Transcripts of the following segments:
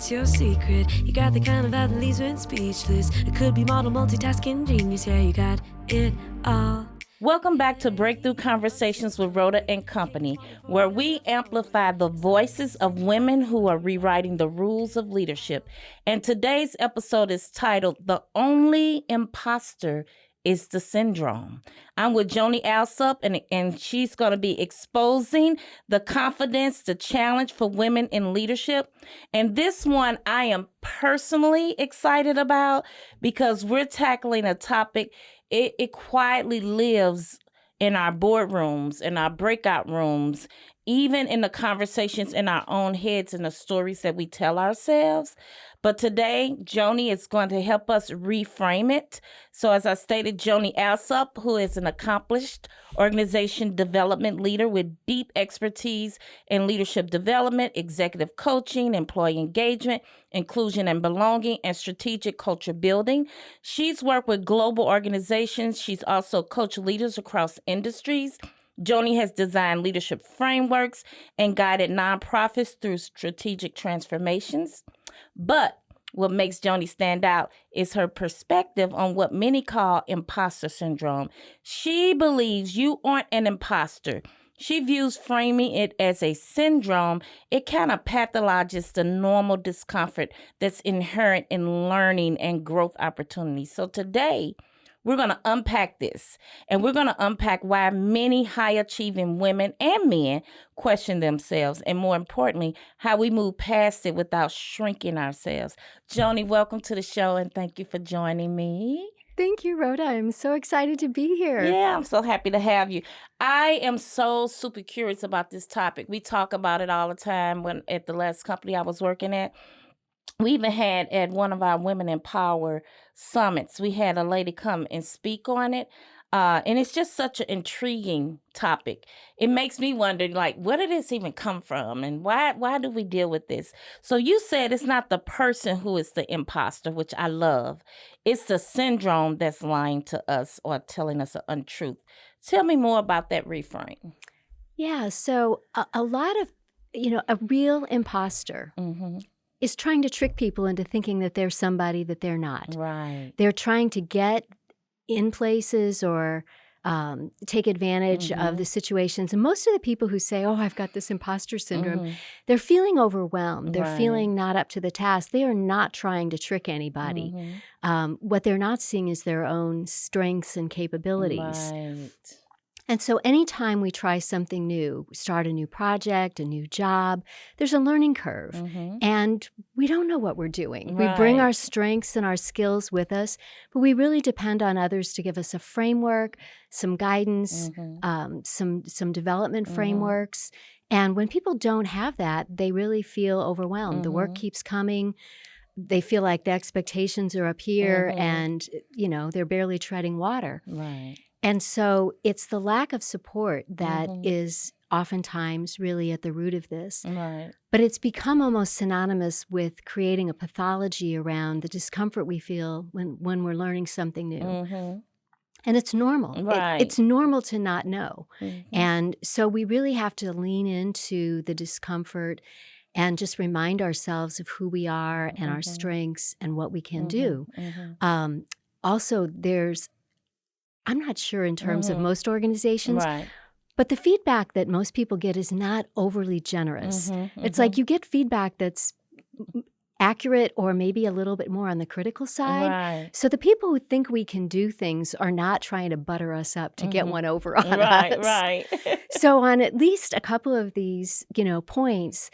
what's your secret? You got the kind of vibe that leaves me speechless. It could be model multitasking genius. Yeah, you got it all. Welcome back to Breakthrough Conversations with Rhoda and Company, where we amplify the voices of women who are rewriting the rules of leadership. And today's episode is titled, The Only Imposter is the Syndrome. I'm with Joani Alsop, and she's going to be exposing the confidence, the challenge for women in leadership. And this one I am personally excited about because we're tackling a topic. It quietly lives in our boardrooms, in our breakout rooms, even in the conversations in our own heads and the stories that we tell ourselves. But today, Joani is going to help us reframe it. So as I stated, Joani Alsop, who is an accomplished organization development leader with deep expertise in leadership development, executive coaching, employee engagement, inclusion and belonging, and strategic culture building. She's worked with global organizations. She's also coached leaders across industries. Joani has designed leadership frameworks and guided nonprofits through strategic transformations. But what makes Joani stand out is her perspective on what many call imposter syndrome. She believes you aren't an imposter. She views framing it as a syndrome. It kind of pathologizes the normal discomfort that's inherent in learning and growth opportunities. So today, we're going to unpack this, and we're going to unpack why many high-achieving women and men question themselves, and more importantly, how we move past it without shrinking ourselves. Joani, welcome to the show, and thank you for joining me. Thank you, Rhoda. I'm so excited to be here. Yeah, I'm so happy to have you. I am so super curious about this topic. We talk about it all the time when at the last company I was working at. We even had at one of our Women in Power summits, we had a lady come and speak on it. And it's just such an intriguing topic. It makes me wonder, like, where did this even come from? And why do we deal with this? So you said it's not the person who is the imposter, which I love. It's the syndrome that's lying to us or telling us an untruth. Tell me more about that reframe. Yeah, so a lot of, a real imposter is trying to trick people into thinking that they're somebody that they're not. Right. They're trying to get in places or take advantage of the situations. And most of the people who say, oh, I've got this imposter syndrome, they're feeling overwhelmed. They're feeling not up to the task. They are not trying to trick anybody. What they're not seeing is their own strengths and capabilities. Right. And so anytime we try something new, start a new project, a new job, there's a learning curve. And we don't know what we're doing. We bring our strengths and our skills with us, but we really depend on others to give us a framework, some guidance, some development frameworks. And when people don't have that, they really feel overwhelmed. The work keeps coming. They feel like the expectations are up here and, they're barely treading water. Right. And so it's the lack of support that is oftentimes really at the root of this. Right. But it's become almost synonymous with creating a pathology around the discomfort we feel when we're learning something new. And it's normal. Right. It's normal to not know. And so we really have to lean into the discomfort and just remind ourselves of who we are and our strengths and what we can do. Also, I'm not sure in terms of most organizations, but the feedback that most people get is not overly generous. It's like you get feedback that's accurate or maybe a little bit more on the critical side. So the people who think we can do things are not trying to butter us up to get one over on us. Right. So on at least a couple of these, points,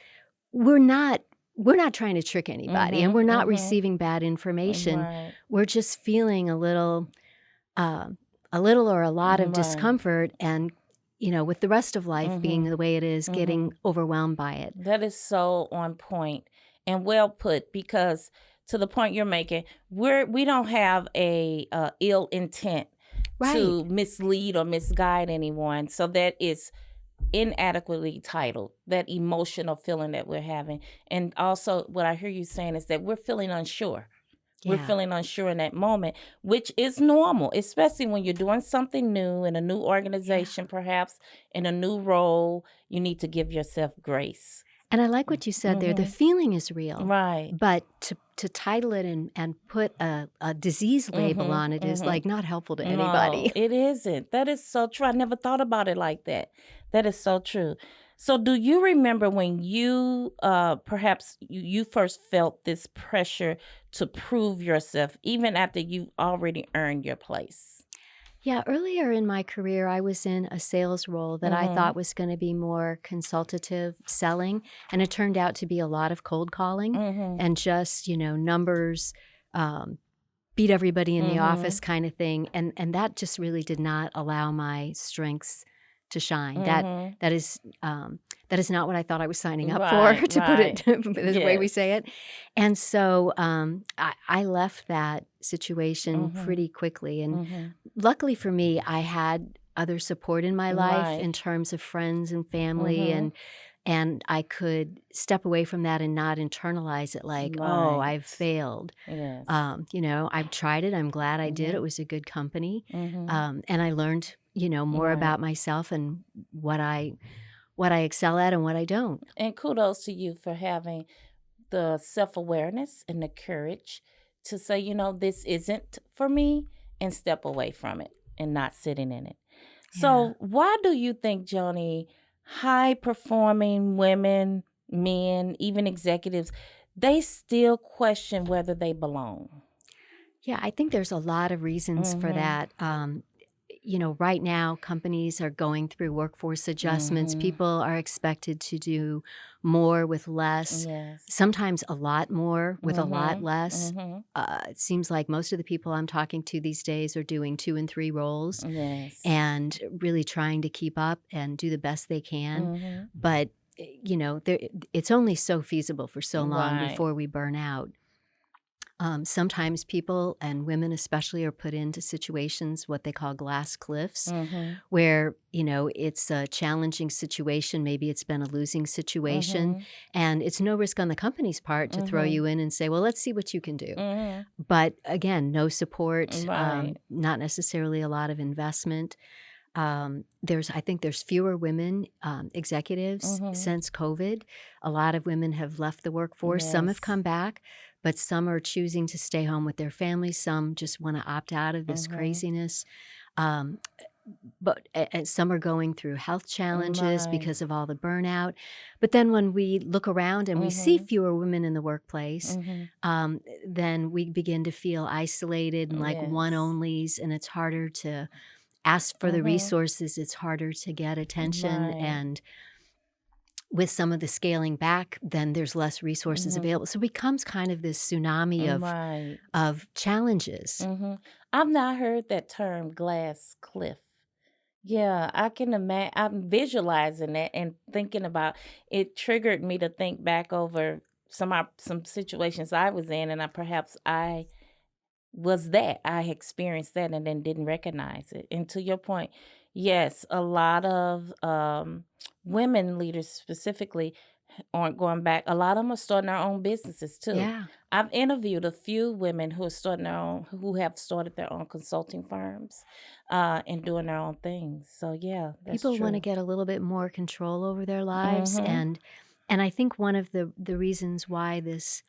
we're not trying to trick anybody and we're not receiving bad information. We're just feeling a little or a lot of discomfort and, with the rest of life being the way it is, getting overwhelmed by it. That is so on point and well put, because to the point you're making, we don't have a ill intent to mislead or misguide anyone. So that is inadequately titled, that emotional feeling that we're having. And also what I hear you saying is that we're feeling unsure. We're feeling unsure in that moment, which is normal, especially when you're doing something new in a new organization, perhaps in a new role. You need to give yourself grace. And I like what you said there. The feeling is real. Right. But to title it and put a disease label on it is like not helpful to anybody. No, it isn't. That is so true. I never thought about it like that. That is so true. So do you remember when you perhaps you first felt this pressure to prove yourself even after you already earned your place? Yeah, earlier in my career, I was in a sales role that I thought was going to be more consultative selling, and it turned out to be a lot of cold calling and just, numbers, beat everybody in the office kind of thing, and that just really did not allow my strengths to shine. That is not what I thought I was signing up for, Right, to put it right. the way we say Yes. it. And so I left that situation pretty quickly. And luckily for me, I had other support in my life Right. in terms of friends and family, and I could step away from that and not internalize it like, oh, Right. I've failed. Yes. I've tried it. I'm glad I did. It was a good company. Mm-hmm. And I learned, more Right. about myself and what I excel at and what I don't. And kudos to you for having the self-awareness and the courage to say, this isn't for me, and step away from it and not sitting in it. Yeah. So why do you think, Joanie, high performing women, men, even executives, they still question whether they belong? Yeah, I think there's a lot of reasons for that. Right now, companies are going through workforce adjustments. People are expected to do more with less, Yes. sometimes a lot more with a lot less. Mm-hmm. It seems like most of the people I'm talking to these days are doing 2 and 3 roles Yes. and really trying to keep up and do the best they can. But, it's only so feasible for so long Right. before we burn out. Sometimes people, and women especially, are put into situations, what they call glass cliffs, where, it's a challenging situation. Maybe it's been a losing situation, and it's no risk on the company's part to throw you in and say, well, let's see what you can do. But again, no support, Right. not necessarily a lot of investment. I think there's fewer women executives since COVID. A lot of women have left the workforce. Some have Yes. come back, but some are choosing to stay home with their families. Some just want to opt out of this craziness. But some are going through health challenges Right. because of all the burnout. But then when we look around and we see fewer women in the workplace, then we begin to feel isolated and like Yes. one-onlys, and it's harder to ask for the resources. It's harder to get attention. Right. And with some of the scaling back, then there's less resources available. So it becomes kind of this tsunami Right. of challenges. I've not heard that term, glass cliff. Yeah, I can imagine. I'm visualizing that and thinking about it. Triggered me to think back over some situations I was in, and I was that I experienced that and then didn't recognize it. And to your point, yes, a lot of women leaders specifically aren't going back. A lot of them are starting their own businesses too. Yeah. I've interviewed a few women who have started their own consulting firms, and doing their own things. So yeah, that's People want to true. get a little bit more control over their lives. And I think one of the reasons why this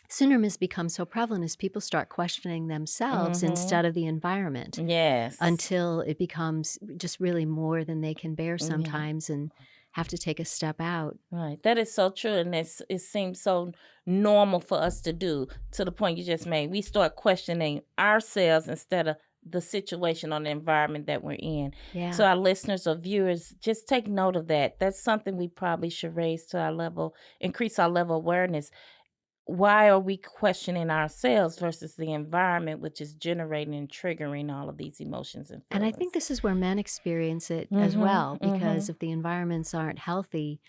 syndrome has become so prevalent is people start questioning themselves instead of the environment Yes. until it becomes just really more than they can bear Yeah. sometimes and have to take a step out. Right. That is so true. And it seems so normal for us to do, to the point you just made. We start questioning ourselves instead of the situation or the environment that we're in. Yeah. So our listeners or viewers, just take note of that. That's something we probably should raise to our level, increase our level of awareness. Why are we questioning ourselves versus the environment, which is generating and triggering all of these emotions and And I feelings? think this is where men experience it as well, because if the environments aren't healthy,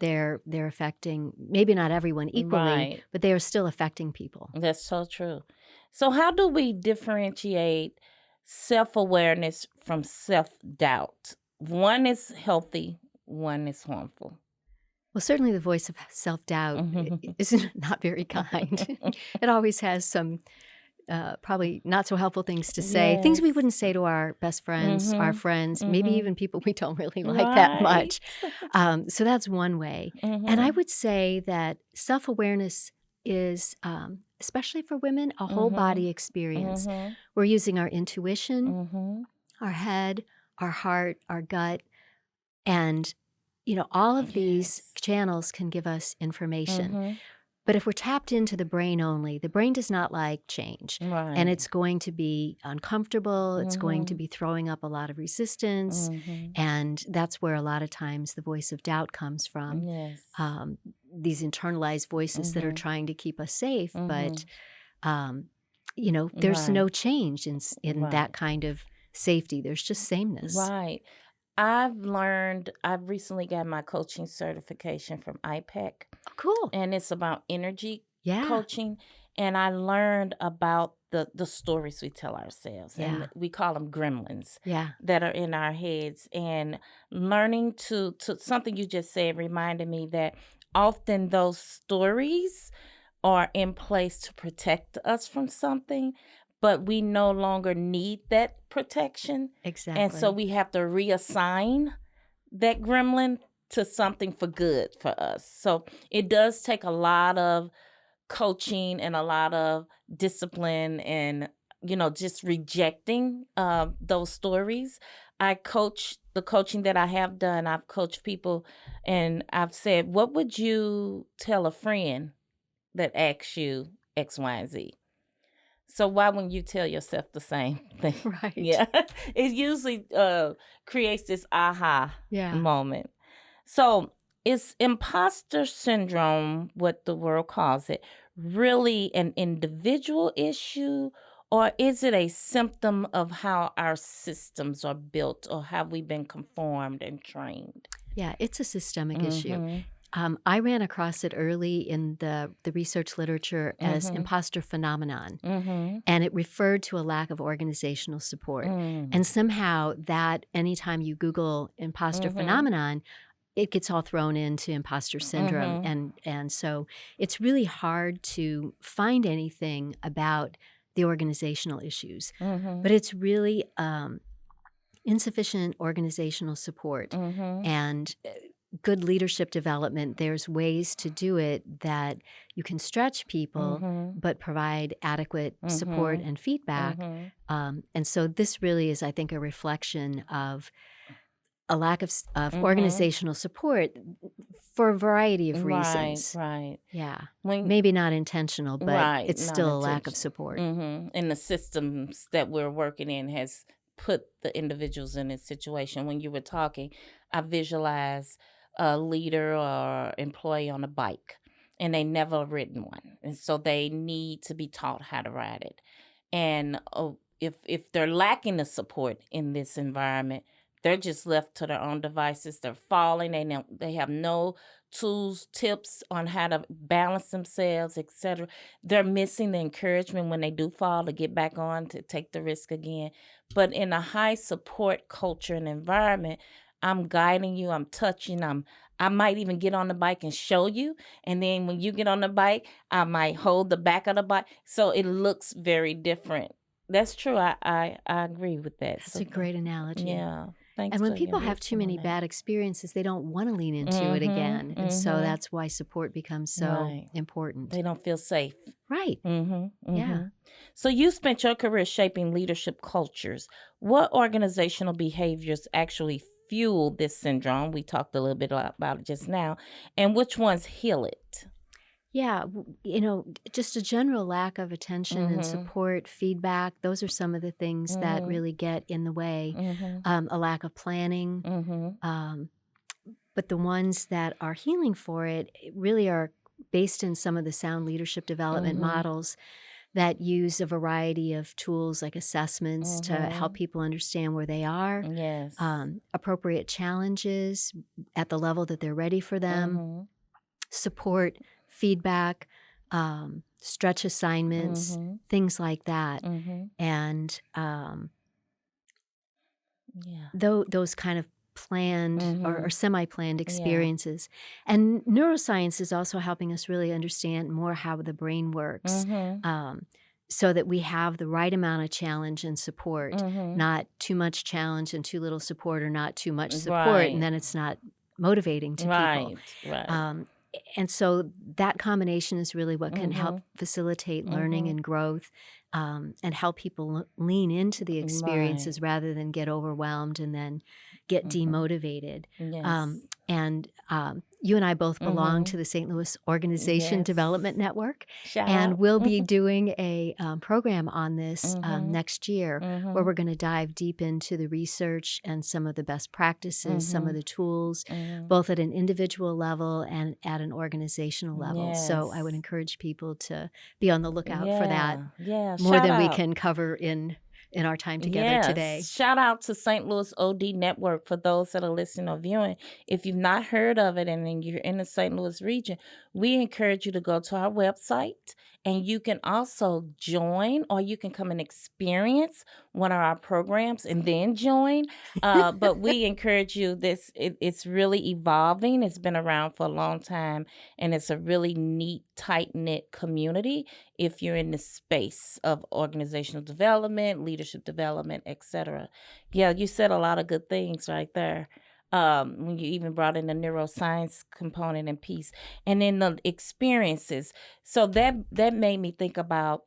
they're affecting maybe not everyone equally, Right. but they are still affecting people. That's so true. So how do we differentiate self-awareness from self-doubt? One is healthy, one is harmful. Well, certainly the voice of self-doubt is not very kind. It always has some probably not so helpful things to say, things we wouldn't say to our best friends, our friends, maybe even people we don't really like that much. So that's one way. And I would say that self-awareness is, especially for women, a whole body experience. We're using our intuition, our head, our heart, our gut, and all of these channels can give us information. But if we're tapped into the brain only, the brain does not like change. And it's going to be uncomfortable. It's going to be throwing up a lot of resistance. And that's where a lot of times the voice of doubt comes from. These internalized voices that are trying to keep us safe. But, there's no change in that kind of safety. There's just sameness. Right. I've recently got my coaching certification from IPEC. Oh, cool. And it's about energy coaching. And I learned about the stories we tell ourselves. And we call them gremlins that are in our heads. And learning to something you just said reminded me that often those stories are in place to protect us from something, but we no longer need that protection. Exactly. And so we have to reassign that gremlin to something for good for us. So it does take a lot of coaching and a lot of discipline and, just rejecting those stories. I coach the coaching that I have done. I've coached people and I've said, what would you tell a friend that asks you X, Y, and Z? So why wouldn't you tell yourself the same thing? Right. Yeah. It usually creates this aha moment. So is imposter syndrome, what the world calls it, really an individual issue, or is it a symptom of how our systems are built or have we been conformed and trained? Yeah, it's a systemic issue. I ran across it early in the research literature as imposter phenomenon, and it referred to a lack of organizational support. And somehow that, anytime you Google imposter phenomenon, it gets all thrown into imposter syndrome. And so it's really hard to find anything about the organizational issues. But it's really insufficient organizational support and good leadership development. There's ways to do it that you can stretch people, but provide adequate support and feedback. And so this really is, I think, a reflection of a lack of organizational support for a variety of reasons. Right. Yeah. Maybe not intentional, but it's still a lack of support. And the systems that we're working in has put the individuals in this situation. When you were talking, I visualized a leader or employee on a bike, and they never ridden one. And so they need to be taught how to ride it. And if they're lacking the support in this environment, they're just left to their own devices. They're falling. They have no tools, tips on how to balance themselves, etc. They're missing the encouragement when they do fall to get back on, to take the risk again. But in a high support culture and environment, I'm guiding you, I'm touching, I might even get on the bike and show you. And then when you get on the bike, I might hold the back of the bike. So it looks very different. That's true. I agree with that. That's a great analogy. Yeah. Thanks. And when people have too many bad experiences, they don't want to lean into it again. And so that's why support becomes so important. They don't feel safe. Right. Yeah. So you spent your career shaping leadership cultures. What organizational behaviors actually fuel this syndrome? We talked a little bit about it just now. And which ones heal it? Yeah, just a general lack of attention and support, feedback. Those are some of the things that really get in the way. A lack of planning. But the ones that are healing for it really are based in some of the sound leadership development models that use a variety of tools like assessments to help people understand where they are. Yes. Appropriate challenges at the level that they're ready for them. Support, feedback, stretch assignments, things like that. And those kind of planned or semi-planned experiences. And neuroscience is also helping us really understand more how the brain works. so that we have the right amount of challenge and support, Mm-hmm. not too much challenge and too little support, or not too much support, Right. and then it's not motivating to people. Right. And so that combination is really what can help Mm-hmm. facilitate learning Mm-hmm. and growth, and help people lean into the Right. experiences rather than get overwhelmed and then get Mm-hmm. demotivated. Yes. And you and I both belong Mm-hmm. to the St. Louis Organization Yes. Development Network, Shout and out. we'll be doing a program on this Mm-hmm. next year, Mm-hmm. where we're going to dive deep into the research and some of the best practices, some of the tools, Mm-hmm. both at an individual level and at an organizational level. So I would Yes. encourage people to be on the lookout for that, Yeah. more Shout than we out. can cover in our time together today. Yes. Shout out to St. Louis OD Network for those that are listening or viewing. If you've not heard of it and then you're in the St. Louis region, we encourage you to go to our website, and you can also join, or you can come and experience one of our programs and then join. But we encourage you, it's really evolving. It's been around for a long time, and it's a really neat, tight-knit community if you're in the space of organizational development, leadership development, etc. Yeah, you said a lot of good things right there. When you even brought in the neuroscience component and piece, and then the experiences. So that made me think about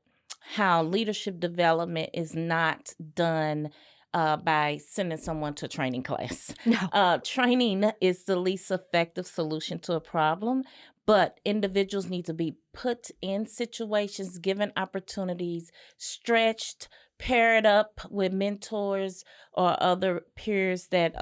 how leadership development is not done by sending someone to a training class. No. Training is the least effective solution to a problem, but individuals need to be put in situations, given opportunities, stretched, paired up with mentors or other peers that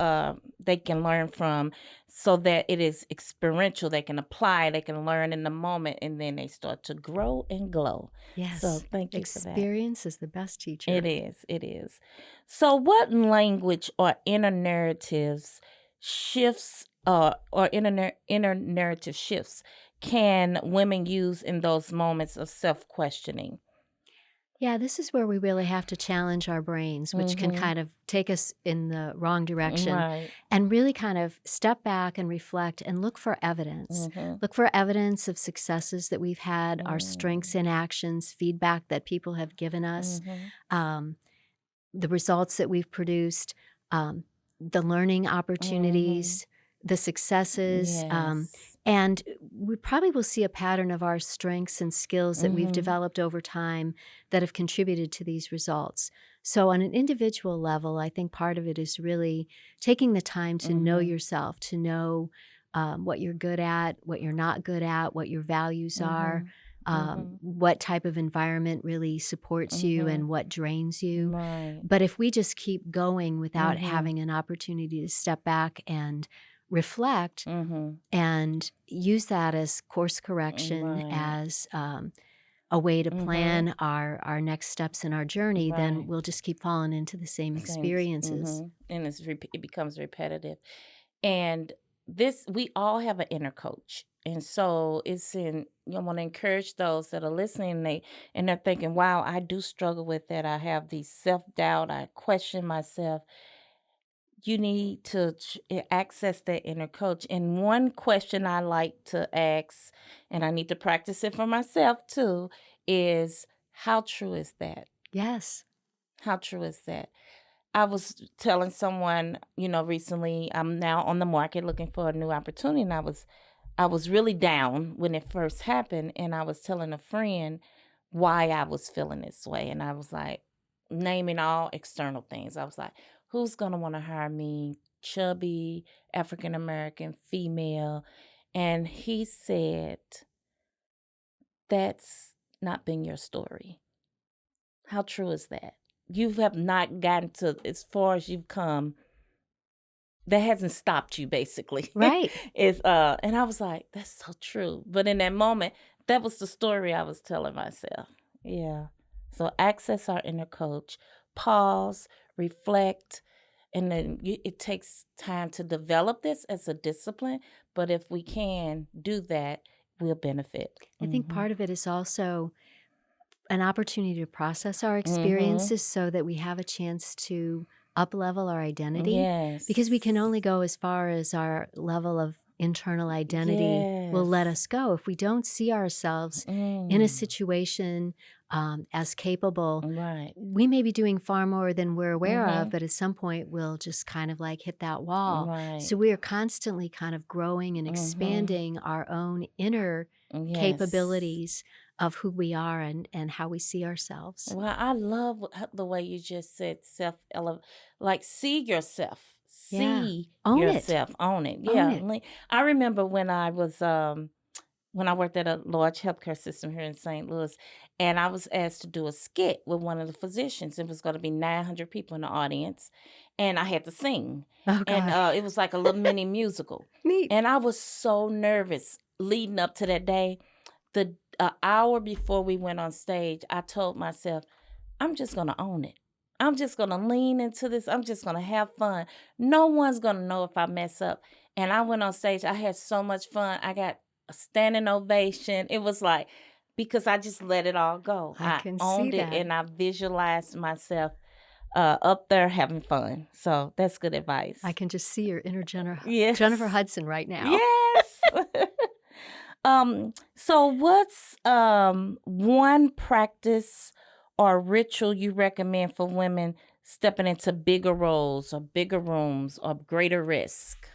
they can learn from, so that it is experiential. They can apply, they can learn in the moment, and then they start to grow and glow. Yes. So thank you for that. Experience is the best teacher. It is. It is. So, what language or inner narratives shifts, or inner narrative shifts can women use in those moments of self questioning? Yeah, this is where we really have to challenge our brains, which can kind of take us in the wrong direction, Right. and really kind of step back and reflect and look for evidence. Look for evidence of successes that we've had, our strengths in actions, feedback that people have given us, the results that we've produced, the learning opportunities, the successes. Yes. And we probably will see a pattern of our strengths and skills that we've developed over time that have contributed to these results. So, on an individual level, I think part of it is really taking the time to know yourself, to know what you're good at, what you're not good at, what your values are, what type of environment really supports you and what drains you. Right. But if we just keep going without having an opportunity to step back and reflect and use that as course correction, Right. as a way to plan our next steps in our journey, then Right. we'll just keep falling into the same experiences. And it becomes repetitive. And we all have an inner coach. And so I want to encourage those that are listening, and they're thinking, wow, I do struggle with that. I have these self-doubt. I question myself. You need to access that inner coach. And one question I like to ask, and I need to practice it for myself too, is how true is that? Yes. How true is that? I was telling someone, recently, I'm now on the market looking for a new opportunity, and I was really down when it first happened, and I was telling a friend why I was feeling this way, and I was like naming all external things. I was like, who's gonna want to hire me? Chubby, African American, female. And he said, that's not been your story. How true is that? You have not gotten to as far as you've come. That hasn't stopped you, basically. Right. And I was like, that's so true. But in that moment, that was the story I was telling myself. Yeah. So access our inner coach, pause, reflect, and then it takes time to develop this as a discipline. But if we can do that, we'll benefit. I think part of it is also an opportunity to process our experiences so that we have a chance to up-level our identity. Yes. Because we can only go as far as our level of internal identity will let us go. If we don't see ourselves in a situation as capable, we may be doing far more than we're aware of, but at some point we'll just kind of like hit that wall. So we are constantly kind of growing and expanding our own inner capabilities of who we are and how we see ourselves. Well, I love the way you just said like see yourself. See yourself. Own it. Yeah. I remember when I was when I worked at a large healthcare system here in St. Louis, and I was asked to do a skit with one of the physicians. It was going to be 900 people in the audience, and I had to sing. And it was like a little mini musical. Neat. And I was so nervous leading up to that day. The hour before we went on stage, I told myself, I'm just going to own it. I'm just going to lean into this. I'm just going to have fun. No one's going to know if I mess up. And I went on stage. I had so much fun. I got a standing ovation. It was like, because I just let it all go. I owned it, and I visualized myself up there having fun. So that's good advice. I can just see your inner Jennifer Hudson right now. Yes. So what's one practice or ritual you recommend for women stepping into bigger roles or bigger rooms or greater risk?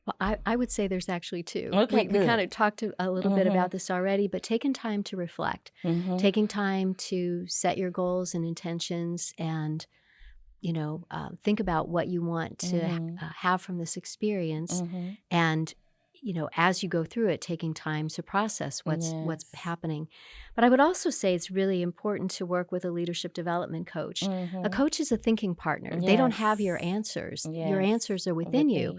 Well, I would say there's actually two. Okay, we kind of talked a little bit about this already, but taking time to reflect, taking time to set your goals and intentions and, think about what you want to have from this experience. And, as you go through it, taking time to process what's happening. But I would also say it's really important to work with a leadership development coach. A coach is a thinking partner. They don't have your answers. Your answers are within you.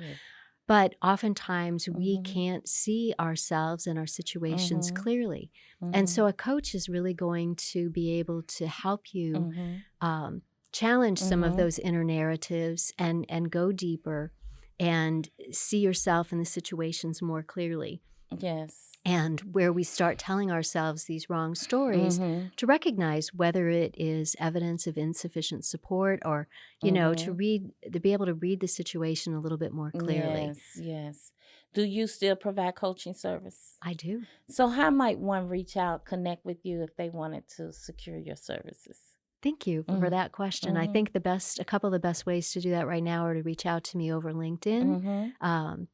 But oftentimes we can't see ourselves and our situations clearly. And so a coach is really going to be able to help you challenge some of those inner narratives and go deeper and see yourself in the situations more clearly. Yes. And where we start telling ourselves these wrong stories, to recognize whether it is evidence of insufficient support or, to be able to read the situation a little bit more clearly. Yes. Do you still provide coaching service? I do. So how might one reach out, connect with you if they wanted to secure your services? Thank you for that question. I think a couple of the best ways to do that right now are to reach out to me over LinkedIn. I'm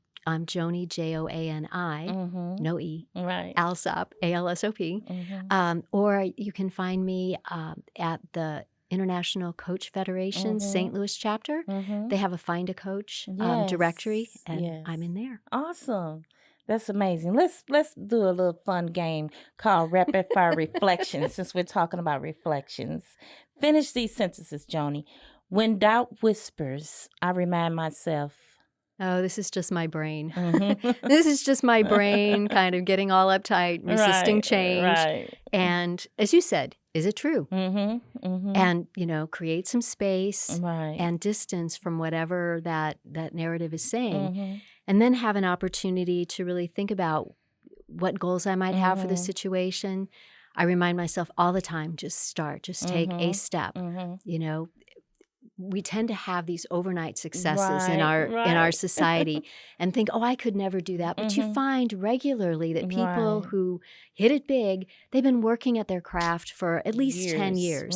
Joani, Joani, no E, Alsop, Alsop. Or you can find me at the International Coach Federation St. Louis chapter. They have a Find a Coach directory, and I'm in there. Awesome. That's amazing. Let's do a little fun game called Rapid Fire Reflections, since we're talking about reflections. Finish these sentences, Joani. When doubt whispers, I remind myself. Oh, this is just my brain. This is just my brain kind of getting all uptight, resisting change. And as you said, is it true? And, create some space and distance from whatever that narrative is saying. And then have an opportunity to really think about what goals I might have for the situation. I remind myself all the time, just take a step. We tend to have these overnight successes in our society and think, oh, I could never do that. But you find regularly that people who hit it big, they've been working at their craft for at least 10 years,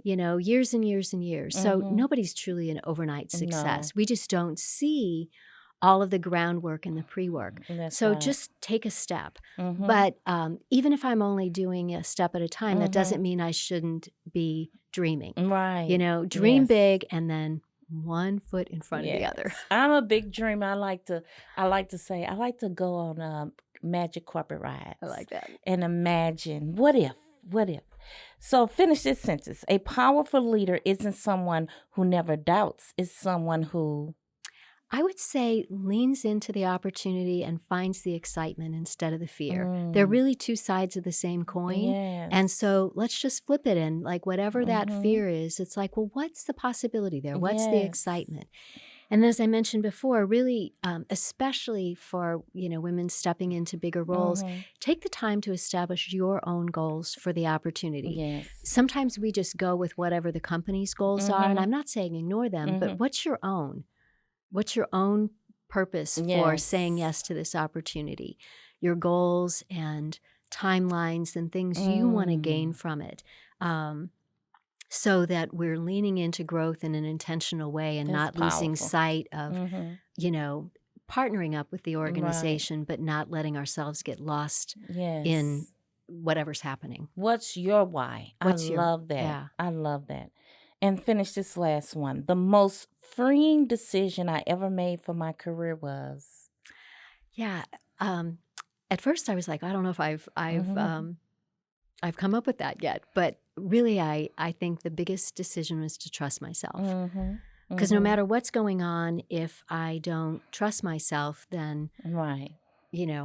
years and years and years. So nobody's truly an overnight success. We just don't see all of the groundwork and the pre-work. So just take a step. But even if I'm only doing a step at a time, that doesn't mean I shouldn't be dreaming. Dream big and then one foot in front of the other. I'm a big dreamer. I like to say I like to go on magic carpet rides. I like that. And imagine, what if? So finish this sentence. A powerful leader isn't someone who never doubts. It's someone who, I would say, leans into the opportunity and finds the excitement instead of the fear. They're really two sides of the same coin. And so let's just flip it in. Like whatever that fear is, it's like, well, what's the possibility there? What's the excitement? And as I mentioned before, really, especially for women stepping into bigger roles, take the time to establish your own goals for the opportunity. Sometimes we just go with whatever the company's goals are, and I'm not saying ignore them, but what's your own? What's your own purpose for Yes. saying yes to this opportunity, your goals and timelines and things you want to gain from it. So that we're leaning into growth in an intentional way and That's not losing powerful. sight of, Mm-hmm. partnering up with the Right. organization, but not letting ourselves get lost Yes. in whatever's happening. What's your why? What's I your- love that. yeah. I love that. And finish this last one. The most freeing decision I ever made for my career was. Yeah. At first, I was like, I don't know if I've come up with that yet. But really, I think the biggest decision was to trust myself. Because no matter what's going on, if I don't trust myself, then Right.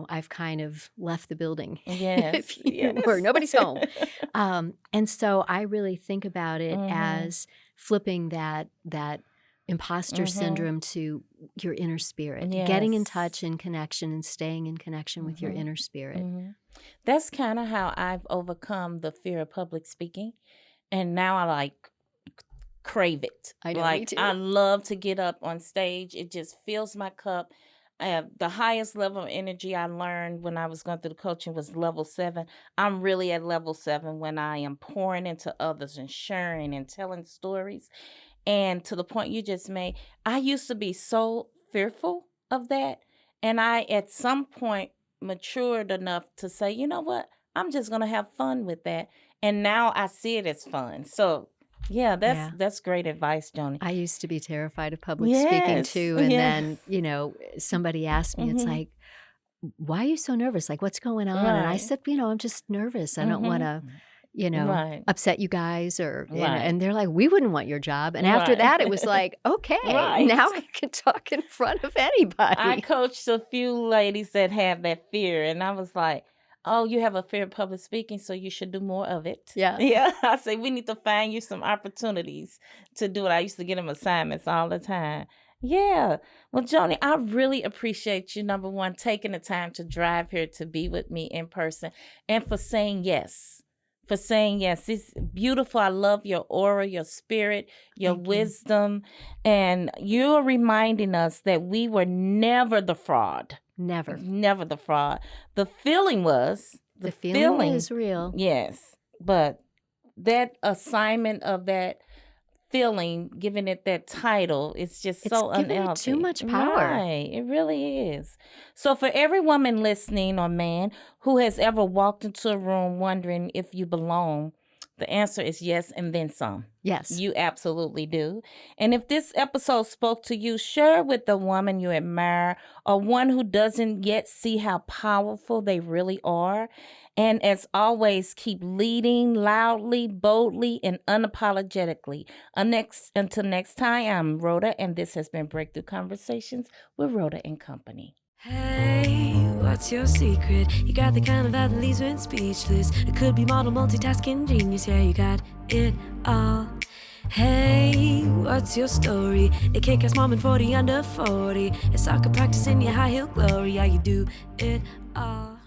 I've kind of left the building. Yes. Where nobody's home. And so I really think about it as flipping that imposter syndrome to your inner spirit, getting in Yes. touch and connection and staying in connection with your inner spirit. That's kind of how I've overcome the fear of public speaking. And now I crave it. I know, like me too. I love to get up on stage. It just fills my cup. The highest level of energy I learned when I was going through the coaching was level 7. I'm really at level 7 when I am pouring into others and sharing and telling stories. And to the point you just made, I used to be so fearful of that. And I, at some point, matured enough to say, you know what? I'm just going to have fun with that. And now I see it as fun. So, yeah, that's great advice, Joani. I used to be terrified of public speaking Yes, too. And yeah. then, somebody asked me, it's like, why are you so nervous? Like, what's going on? And I Right. said, I'm just nervous. I don't want to, Right. upset you guys Right. and they're like, we wouldn't want your job. And after Right. that, it was like, okay, Right. now I can talk in front of anybody. I coached a few ladies that have that fear, and I was like, oh, you have a fear of public speaking, so you should do more of it. Yeah. Yeah. I say, we need to find you some opportunities to do it. I used to get them assignments all the time. Yeah. Well, Joani, I really appreciate you, number one, taking the time to drive here to be with me in person and for saying yes. For saying yes. It's beautiful. I love your aura, your spirit, your Thank you. wisdom. And you're reminding us that we were never the fraud. Never. Never the fraud. The feeling was. The feeling is real. Yes. But that assignment of that feeling, giving it that title, it's just so It's giving it unhealthy. too much power. Right. It really is. So for every woman listening or man who has ever walked into a room wondering if you belong, the answer is yes, and then some. Yes. You absolutely do. And if this episode spoke to you, share it with the woman you admire or one who doesn't yet see how powerful they really are. And as always, keep leading loudly, boldly, and unapologetically. Until next time, I'm Rhoda, and this has been Breakthrough Conversations with Rhoda and Company. Hey, what's your secret? You got the kind of vibe that leaves me speechless. It could be model multitasking genius, yeah, you got it all. Hey, what's your story? A kick-ass mom and 40 under 40. A soccer practice in your high heel glory, yeah, you do it all.